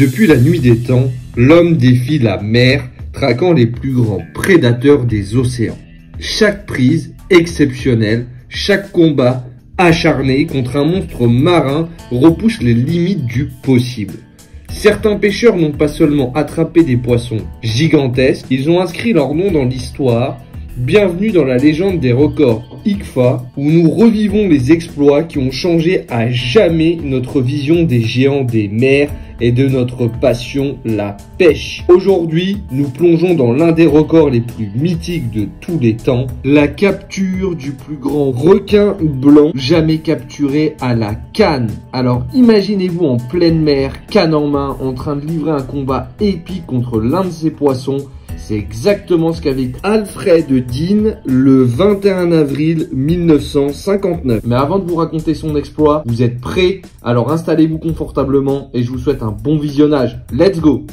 Depuis la nuit des temps, l'homme défie la mer, traquant les plus grands prédateurs des océans. Chaque prise exceptionnelle, chaque combat acharné contre un monstre marin repousse les limites du possible. Certains pêcheurs n'ont pas seulement attrapé des poissons gigantesques, ils ont inscrit leur nom dans l'histoire. Bienvenue dans la légende des records ICFA, où nous revivons les exploits qui ont changé à jamais notre vision des géants des mers et de notre passion, la pêche. Aujourd'hui, nous plongeons dans l'un des records les plus mythiques de tous les temps, la capture du plus grand requin blanc jamais capturé à la canne. Alors imaginez-vous en pleine mer, canne en main, en train de livrer un combat épique contre l'un de ces poissons. C'est exactement ce qu'a vécu Alfred Dean le 21 avril 1959. Mais avant de vous raconter son exploit, vous êtes prêts? Alors installez-vous confortablement et je vous souhaite un bon visionnage. Let's go!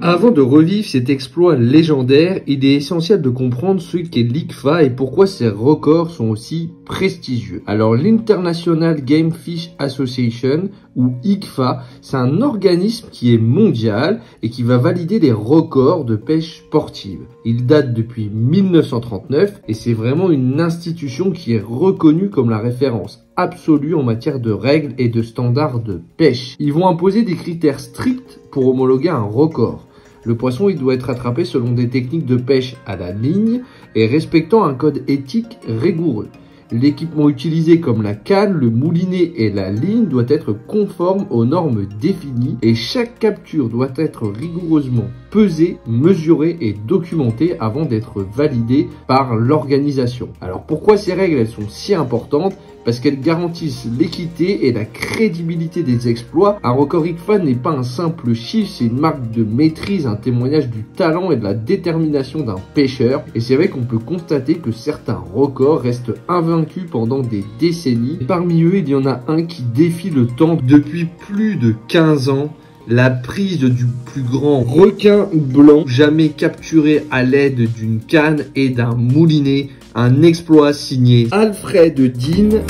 Avant de revivre cet exploit légendaire, il est essentiel de comprendre ce qu'est l'ICFA et pourquoi ces records sont aussi prestigieux. Alors l'International Game Fish Association, ou ICFA, c'est un organisme qui est mondial et qui va valider les records de pêche sportive. Il date depuis 1939 et c'est vraiment une institution qui est reconnue comme la référence absolue en matière de règles et de standards de pêche. Ils vont imposer des critères stricts pour homologuer un record. Le poisson, il doit être attrapé selon des techniques de pêche à la ligne et respectant un code éthique rigoureux. L'équipement utilisé comme la canne, le moulinet et la ligne doit être conforme aux normes définies et chaque capture doit être rigoureusement pesée, mesurée et documentée avant d'être validée par l'organisation. Alors pourquoi ces règles elles sont si importantes? Parce qu'elles garantissent l'équité et la crédibilité des exploits. Un record ICFA n'est pas un simple chiffre, c'est une marque de maîtrise, un témoignage du talent et de la détermination d'un pêcheur. Et c'est vrai qu'on peut constater que certains records restent invaincus pendant des décennies. Et parmi eux, il y en a un qui défie le temps depuis plus de 15 ans. La prise du plus grand requin blanc jamais capturé à l'aide d'une canne et d'un moulinet. Un exploit signé Alfred Dean.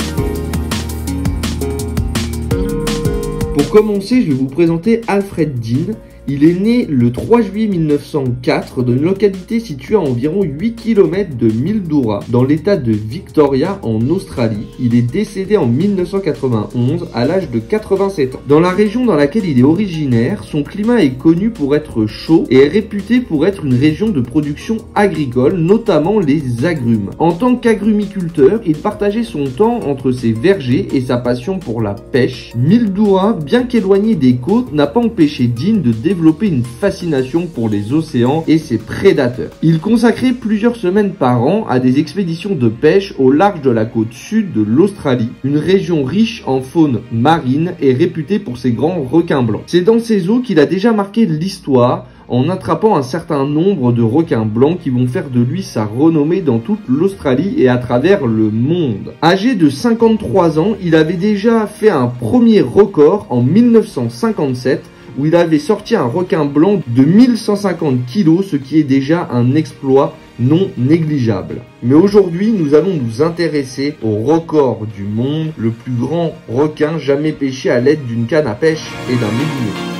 Pour commencer, je vais vous présenter Alfred Dean. Il est né le 3 juillet 1904 dans une localité située à environ 8 km de Mildura, dans l'état de Victoria en Australie. Il est décédé en 1991 à l'âge de 87 ans. Dans la région dans laquelle il est originaire, son climat est connu pour être chaud et est réputé pour être une région de production agricole, notamment les agrumes. En tant qu'agrumiculteur, il partageait son temps entre ses vergers et sa passion pour la pêche. Mildura, bien qu'éloigné des côtes, n'a pas empêché Dean de développer une fascination pour les océans et ses prédateurs. Il consacrait plusieurs semaines par an à des expéditions de pêche au large de la côte sud de l'Australie, une région riche en faune marine et réputée pour ses grands requins blancs. C'est dans ces eaux qu'il a déjà marqué l'histoire en attrapant un certain nombre de requins blancs qui vont faire de lui sa renommée dans toute l'Australie et à travers le monde. Âgé de 53 ans, il avait déjà fait un premier record en 1957 où il avait sorti un requin blanc de 1150 kg, ce qui est déjà un exploit non négligeable. Mais aujourd'hui, nous allons nous intéresser au record du monde, le plus grand requin jamais pêché à l'aide d'une canne à pêche et d'un moulinet.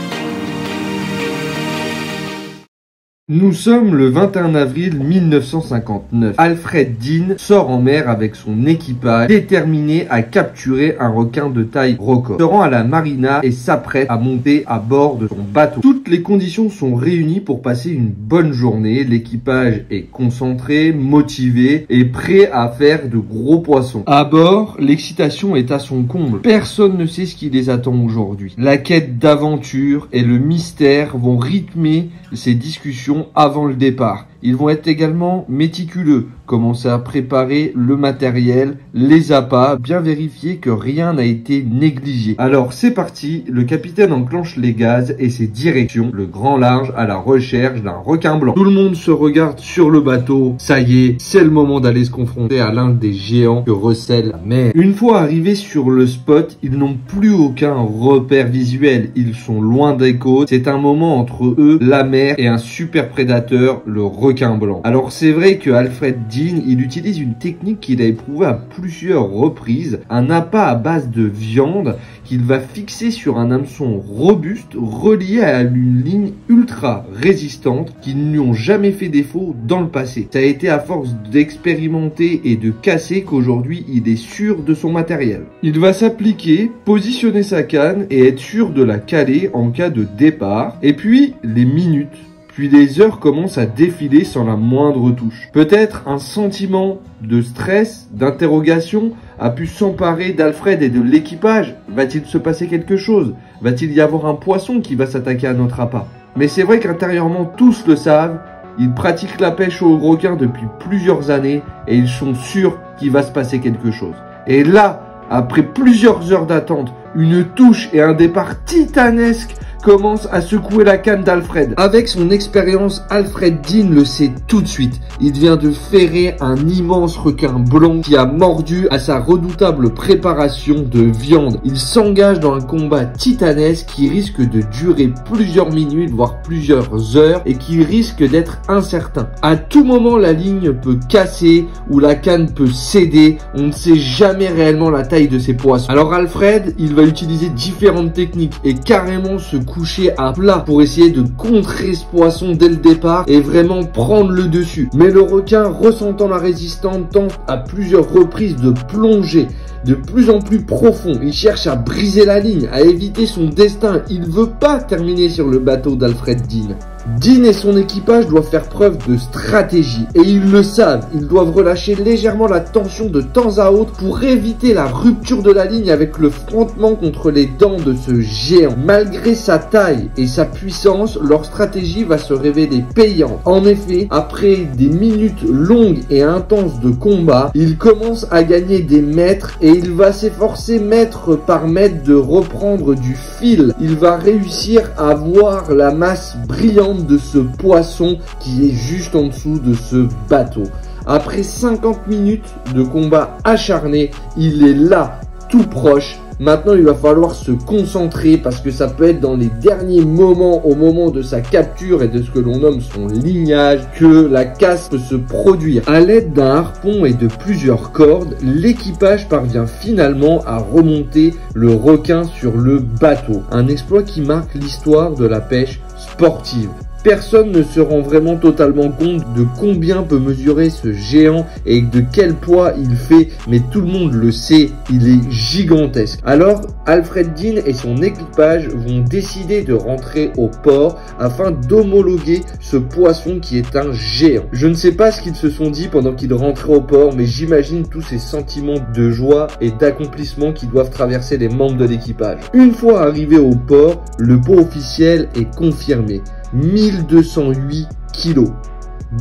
Nous sommes le 21 avril 1959. Alfred Dean sort en mer avec son équipage, déterminé à capturer un requin de taille record. Il se rend à la marina et s'apprête à monter à bord de son bateau. Toute Toutes les conditions sont réunies pour passer une bonne journée. L'équipage est concentré, motivé et prêt à faire de gros poissons. À bord, l'excitation est à son comble. Personne ne sait ce qui les attend aujourd'hui. La quête d'aventure et le mystère vont rythmer ces discussions avant le départ. Ils vont être également méticuleux, commencer à préparer le matériel, les appâts, bien vérifier que rien n'a été négligé. Alors c'est parti, le capitaine enclenche les gaz et ses directions, le grand large à la recherche d'un requin blanc. Tout le monde se regarde sur le bateau, ça y est, c'est le moment d'aller se confronter à l'un des géants que recèle la mer. Une fois arrivés sur le spot, ils n'ont plus aucun repère visuel, ils sont loin des côtes, c'est un moment entre eux, la mer et un super prédateur, le requin blanc. Alors c'est vrai que Alfred Dean, il utilise une technique qu'il a éprouvée à plusieurs reprises, un appât à base de viande qu'il va fixer sur un hameçon robuste relié à une ligne ultra résistante qui ne lui ont jamais fait défaut dans le passé. Ça a été à force d'expérimenter et de casser qu'aujourd'hui il est sûr de son matériel. Il va s'appliquer, positionner sa canne et être sûr de la caler en cas de départ. Et puis les minutes, puis les heures commencent à défiler sans la moindre touche. Peut-être un sentiment de stress, d'interrogation a pu s'emparer d'Alfred et de l'équipage. Va-t-il se passer quelque chose? Va-t-il y avoir un poisson qui va s'attaquer à notre appât? Mais c'est vrai qu'intérieurement tous le savent, ils pratiquent la pêche au requin depuis plusieurs années et ils sont sûrs qu'il va se passer quelque chose. Et là, après plusieurs heures d'attente, une touche et un départ titanesque commence à secouer la canne d'Alfred. Avec son expérience, Alfred Dean le sait tout de suite. Il vient de ferrer un immense requin blanc qui a mordu à sa redoutable préparation de viande. Il s'engage dans un combat titanesque qui risque de durer plusieurs minutes, voire plusieurs heures, et qui risque d'être incertain. À tout moment, la ligne peut casser ou la canne peut céder. On ne sait jamais réellement la taille de ces poissons. Alors Alfred, il va utiliser différentes techniques et carrément se coucher à plat pour essayer de contrer ce poisson dès le départ et vraiment prendre le dessus. Mais le requin, ressentant la résistance, tente à plusieurs reprises de plonger de plus en plus profond. Il cherche à briser la ligne, à éviter son destin. Il ne veut pas terminer sur le bateau d'Alfred Dean. Dean et son équipage doivent faire preuve de stratégie et ils le savent, ils doivent relâcher légèrement la tension de temps à autre pour éviter la rupture de la ligne avec le frottement contre les dents de ce géant. Malgré sa taille et sa puissance, leur stratégie va se révéler payante. En effet, après des minutes longues et intenses de combat, il commence à gagner des mètres et il va s'efforcer mètre par mètre de reprendre du fil. Il va réussir à voir la masse brillante de ce poisson qui est juste en dessous de ce bateau. Après 50 minutes de combat acharné, il est là, tout proche. Maintenant, il va falloir se concentrer parce que ça peut être dans les derniers moments, au moment de sa capture et de ce que l'on nomme son lignage, que la casse peut se produire. À l'aide d'un harpon et de plusieurs cordes, l'équipage parvient finalement à remonter le requin sur le bateau. Un exploit qui marque l'histoire de la pêche sportive. Personne ne se rend vraiment totalement compte de combien peut mesurer ce géant et de quel poids il fait, mais tout le monde le sait, il est gigantesque. Alors, Alfred Dean et son équipage vont décider de rentrer au port afin d'homologuer ce poisson qui est un géant. Je ne sais pas ce qu'ils se sont dit pendant qu'ils rentraient au port, mais j'imagine tous ces sentiments de joie et d'accomplissement qui doivent traverser les membres de l'équipage. Une fois arrivés au port, le pot officiel est confirmé. 1208 kilos.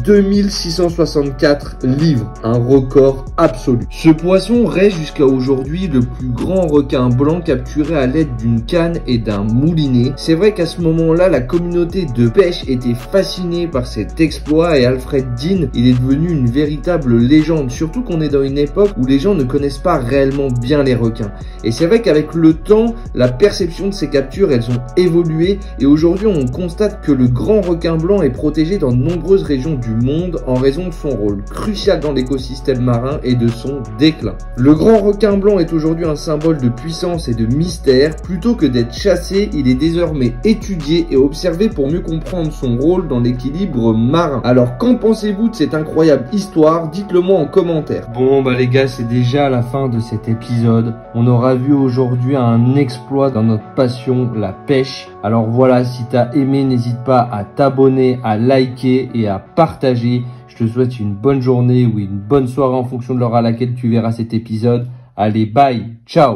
2664 livres, un record absolu. Ce poisson reste jusqu'à aujourd'hui le plus grand requin blanc capturé à l'aide d'une canne et d'un moulinet. C'est vrai qu'à ce moment-là, la communauté de pêche était fascinée par cet exploit et Alfred Dean, il est devenu une véritable légende, surtout qu'on est dans une époque où les gens ne connaissent pas réellement bien les requins. Et c'est vrai qu'avec le temps, la perception de ces captures, elles ont évolué et aujourd'hui, on constate que le grand requin blanc est protégé dans de nombreuses régions du monde en raison de son rôle crucial dans l'écosystème marin et de son déclin. Le grand requin blanc est aujourd'hui un symbole de puissance et de mystère. Plutôt que d'être chassé, il est désormais étudié et observé pour mieux comprendre son rôle dans l'équilibre marin. Alors qu'en pensez-vous de cette incroyable histoire? Dites-le moi en commentaire. Bon bah les gars, c'est déjà la fin de cet épisode. On aura vu aujourd'hui un exploit dans notre passion, la pêche. Alors voilà, si tu as aimé, n'hésite pas à t'abonner, à liker et à partager. Je te souhaite une bonne journée ou une bonne soirée en fonction de l'heure à laquelle tu verras cet épisode. Allez, bye, ciao!